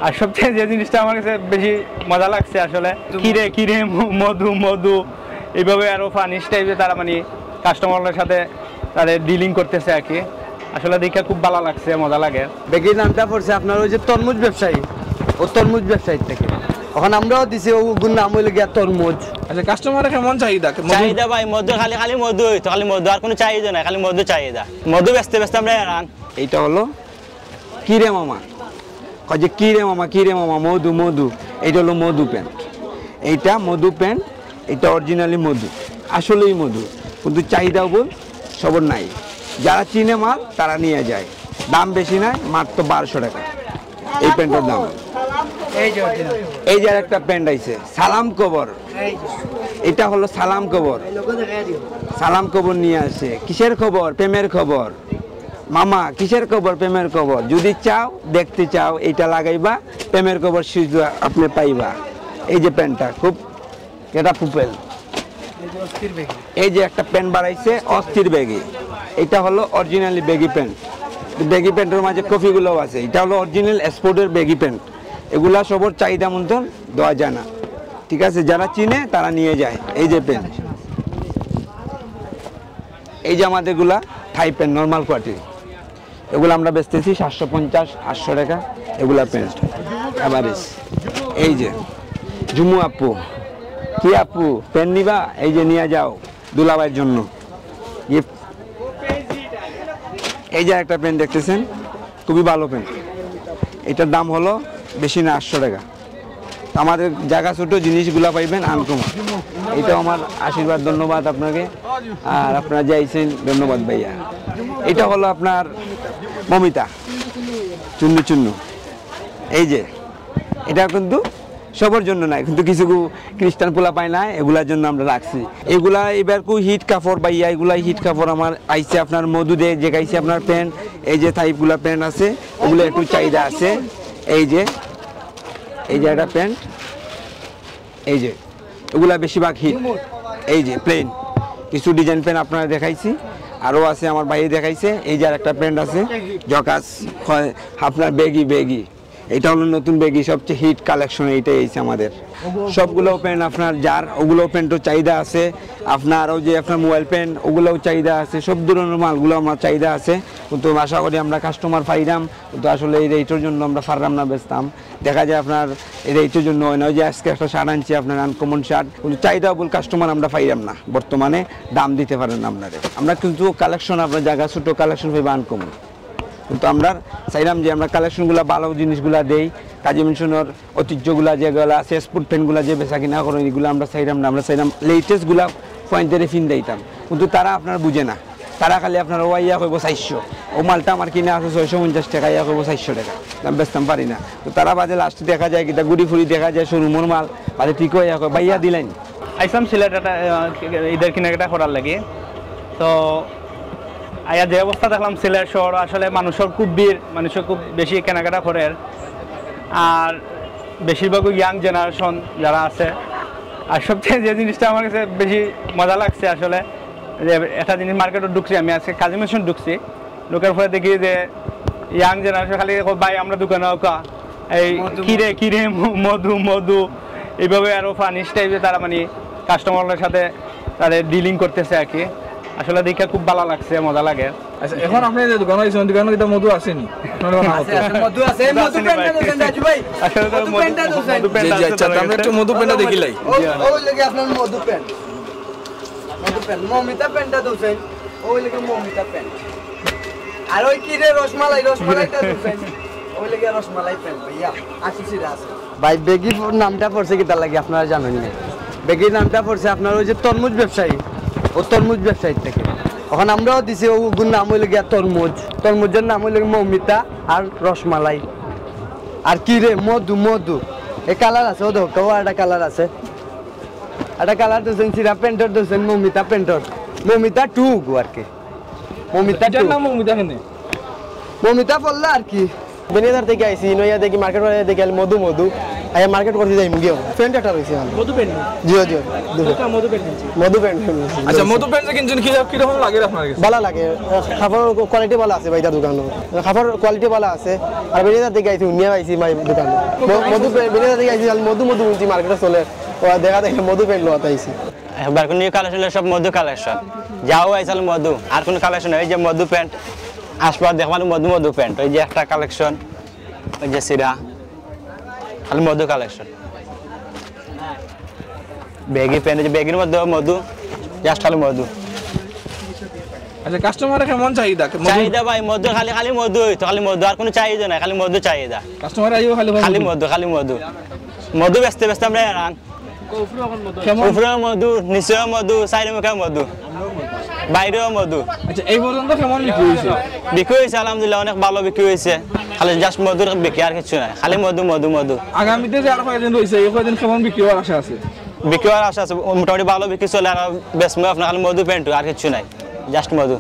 আর সবচেয়ে যে জিনিসটা আমার কাছে বেশি মজা লাগছে আসলে কিরে কিরে মধু মধু এইভাবে আরো ফানিশ টাইপে তারা মানে কাস্টমারের সাথে তাদের ডিলিং করতেছে আর কি। আসলে দেখে খুব ভালো লাগছে, মজা লাগে। বেগির নামটা পড়ছে আপনার ওই যে তরমুজ ব্যবসায়ী, ও তরমুজ ব্যবসায়ী থেকে। এখন আমরাও দিছি ওগুর নাম হইলে গিয়া তরমুজ। আচ্ছা, কাস্টমারের কেমন চাহিদা? চাহিদা ভাই মধু, খালি খালি মধু হইতো, খালি মধু, আর কোনো চাহিদা নাই, খালি মধু চাহিদা। মধু বেচতে বেচতে আমরা হেরান। এইটা হলো কিরে মামা, কয় যে কিরে মামা কিরে মামা মধু মধু, এইটা হলো মধু প্যান্ট। এইটা মধু প্যান্ট, এটা অরিজিনালি মধু, আসলেই মধু, কিন্তু চাহিদাও বল সবর নাই। যারা চিনে মাল তারা নিয়ে যায়, দাম বেশি নাই, মাত্র 1200 টাকা এই প্যান্টের দাম। এই যে একটা প্যান্ট আইছে সালাম কবর, এটা হলো সালাম কবর। সালাম কবর নিয়ে আসে, কিসের খবর? প্রেমের খবর মামা, কিসের খবর? প্রেমের খবর। যদি চাও দেখতে চাও এইটা লাগাইবা, প্রেমের খবর সুযোগ আপনি পাইবা। এই যে প্যান্টটা খুব এটা পুপেল। এই যে একটা প্যান্ট বাড়াইছে অস্থির ব্যাগি, এটা হলো অরিজিনালি ব্যাগি প্যান্ট। ব্যাগি প্যান্টের মাঝে কফিগুলোও আছে। এটা হলো অরিজিনাল স্পোর্টের ব্যাগি প্যান্ট। এগুলা সবর চাহিদা মতন দেওয়া যায় না, ঠিক আছে? যারা চিনে তারা নিয়ে যায়। এই যে প্যান্ট, এই যে আমাদেরগুলা থাই প্যান্ট নর্মাল কোয়ালিটি, এগুলো আমরা বেচতেছি 750-800 টাকা এগুলা প্যান্ট এভারেজ। এই যে জুমু আপু, কি আপু প্যান্ট নিবা? এই যে নিয়ে যাও দুলাভাইয়ের জন্য গিফট। এই যে একটা প্যান্ট দেখতেছেন, খুবই ভালো প্যান্ট, এটার দাম হলো বেশি না 800 টাকা। আমাদের জায়গা ছোটো, জিনিসগুলা পাইবেন আনকমন। এটাও আমার আশীর্বাদ, ধন্যবাদ আপনাকে। আর আপনারা যাইছেন, ধন্যবাদ ভাইয়া। এটা হলো আপনার মমিতা চুন্নু চুন্নু। এই যে এটা কিন্তু সবার জন্য নাই, কিন্তু কিছু খ্রিস্টান পোলা পায় না, এগুলার জন্য আমরা রাখছি। এগুলা এবার খুব হিট কাপড় ভাইয়া, এগুলাই হিট কাপড় আমার আইছে। আপনার মধু দিয়ে যে গাইছে আপনার প্যান্ট, এই যে টাইপগুলা প্যান্ট আছে, ওগুলো একটু চাহিদা আছে। এই যে একটা প্যান্ট, এই যে এগুলা বেশিরভাগ হিট। এই যে প্লেন কিছু ডিজাইন প্যান্ট আপনারা দেখাইছি, আরও আছে আমার ভাই দেখাইছে। এই যে একটা প্যান্ট আছে জকাস আপনার বেগি বেগি, এটা হলো নতুন বেগি, সবচেয়ে হিট কালেকশন এইটাই এসেছে আমাদের। সবগুলো প্যান্ট আপনার যার, ওগুলো প্যান্টও চাহিদা আছে। আপনার ওই যে আপনার মোবাইল প্যান্ট, ওগুলোও চাহিদা আছে। সব ধরনের মালগুলো আমার চাহিদা আছে, কিন্তু আশা করি আমরা কাস্টমার পাইলাম। কিন্তু আসলে এই রেটের জন্য আমরা পারলাম না বেচতাম। দেখা যায় আপনার এই রেটের জন্য হয় না। ওই যে আজকে একটা শার্ট আনছি আপনার আনকমন শার্ট, কিন্তু চাহিদা বল কাস্টমার আমরা পাইলাম না, বর্তমানে দাম দিতে পারেন না আপনারা। আমরা কিন্তু কালেকশন আপনার জায়গা ছোটো কালেকশন পাইবা আনকমন, কিন্তু আমরা চাইলাম যে আমরা কালেকশনগুলো ভালো জিনিসগুলা দেই। কাজী মেনশনের ঐতিহ্যগুলা যেগুলো আছে, স্পোর্ট প্যান্টগুলো যে বেচা কিনা করেন, এগুলো আমরা চাইলাম না। আমরা চাইলাম লেটেস্টগুলা পয়েন্টের ফিন দিতাম, কিন্তু তারা আপনার বুঝে না। তারা খালি আপনার ওয়াইয়া করবো 400, ও মালটা আমার কিনে আছে 650 টাকা, ইয়া করবো 400 টাকা, দাম বেচতাম পারি না। তো তারা বাজে লাস্টে দেখা যায় কিটা গুড়ি ফুড়ি দেখা যায় শোরুমের মাল বাজে ঠিক হয়ে যাবে, ভাইয়া দিলেন। আইসাম সিলেট একটা ঈদের কেনাকাটা করার লাগে। তো আয়া যে অবস্থা দেখলাম সিলেট শহর, আসলে মানুষের খুব ভিড়, মানুষের খুব বেশি কেনাকাটা করে। আর বেশিরভাগই ইয়াং জেনারেশন যারা আছে। আর সবচেয়ে যে জিনিসটা আমার কাছে বেশি মজা লাগছে আসলে, যে একটা জিনিস মার্কেটে ঢুকছি আমি, আজকে কাজী মেশিন ঢুকছি, ঢুকার পরে দেখি যে ইয়াং জেনারেশন খালি ভাই আমরা দোকানে এই কিরে কিরে মধু মধু, এইভাবে আরও ফানিশ টাইপে তারা মানে কাস্টমারের সাথে তাদের ডিলিং করতেছে আর কি। আসলে দেখে খুব ভালো লাগছে, মজা লাগে। আচ্ছা, এখন আপনি যে দোকানে আছেন, দোকানে কি মধু আসেনি? মধু আছে, মধু প্যান্টটা দেন রাজু ভাই। আসলে তো মধু প্যান্ট আছে। আচ্ছা, আমরা একটু মধু প্যান্টটা দেখিলাই। ওই লাগে আপনার মধু প্যান্ট, মধু প্যান্ট মমিতা প্যান্টটা দোছেন, ওই লাগে মমিতা প্যান্ট। আর ওই কি রে রসমালাই, রসমালাইটা দোছেন, ওই লাগে রসমালাই প্যান্ট ভাইয়া। আসিছিরা আছে ভাই। বেগি নামটা পড়ছে কি তার লাগে আপনারা জানেন না? বেগির নামটা পড়ছে আপনার ওই যে তরমুজ ব্যবসায়ী, ও তরমুজ ব্যবসায়ীর থেকে। এখন আমরাও দিছি ওগুর নাম হইলে গিয়া তরমুজ, তরমুজের নাম হইলে মমিতা আর রসমালাই। আর কি রে মধু মধু, এই কালার আছে, ও দেখো একটা কালার আছে, একটা কালার দিয়েছেন সিরা প্যান্টর দিয়েছেন মমিতা প্যান্টর, মমিতা 2 আর কি। মমিতা নাম মমিতা কেন? মমিতা পড়লে আর কি। বেনিয়াদার থেকে আইসি, নইয়া দেখি মার্কেট দেখি মধু মধু, আই মার্কেট করতে যাই মুগিও প্যান্ট একটা রইছে মধু প্যান্ট জিও জিও মধু প্যান্ট কিনছি মধু প্যান্ট আচ্ছা মধু প্যান্ট যে কিনছেন কি রকম লাগে আপনার কাছে ভালো লাগে খাবার কোয়ালিটি ভালো আছে ভাই তার দোকানে খাবার কোয়ালিটি ভালো আছে আর বেরিয়ে থেকে আইছি উনিয়া আইছি ভাই দোকানে মধু বেরিয়ে থেকে আইছি মধু মধু উনছি মার্কেটে চলে ও দেখা দেখে মধু প্যান্ট লোয়া আইছি একবার কোন নিউ কালেকশন সব মধু কালেকশন যাও আইসাল মধু আর কোন কালেকশন এই যে মধু প্যান্ট আসবার দেখবানো মধু মধু প্যান্ট ওই যে একটা কালেকশন ওই যে সিরা খালি মধু কালেকশন ব্যাগি প্যান্ট যে ব্যাগের মধ্যে মধু জাস্ট খালি মধু আচ্ছা কাস্টমারের কেমন চাহিদা চাহিদা ভাই মধু খালি খালি মধু হইতো খালি মধু আর কোনো চাহিদা নাই খালি মধু চাহিদা কাস্টমার আইও খালি মধু খালি মধু মধু বেচতে বেচতে আমরা রান উপরে মধু নিচেও মধু চারি মুখে মধু বাইরেও মধু আচ্ছা এই পর্যন্ত কেমন বিক্রি হয়েছে বিক্রি হয়েছে আলহামদুলিল্লাহ অনেক ভালো বিক্রি হয়েছে খালি জাস্ট মধুর বিক্রি আর কিছু নাই খালি মধু মধু মধু আগামীতে যে আরো কয়েকদিন রয়েছে এই কয়েকদিন কেমন বিক্রি হওয়ার আশা আছে বিক্রি হওয়ার আশা আছে মোটামুটি ভালো বিক্রি চলে আর বেশ আপনার খালি মধু প্যান্ট আর কিছু নাই জাস্ট মধু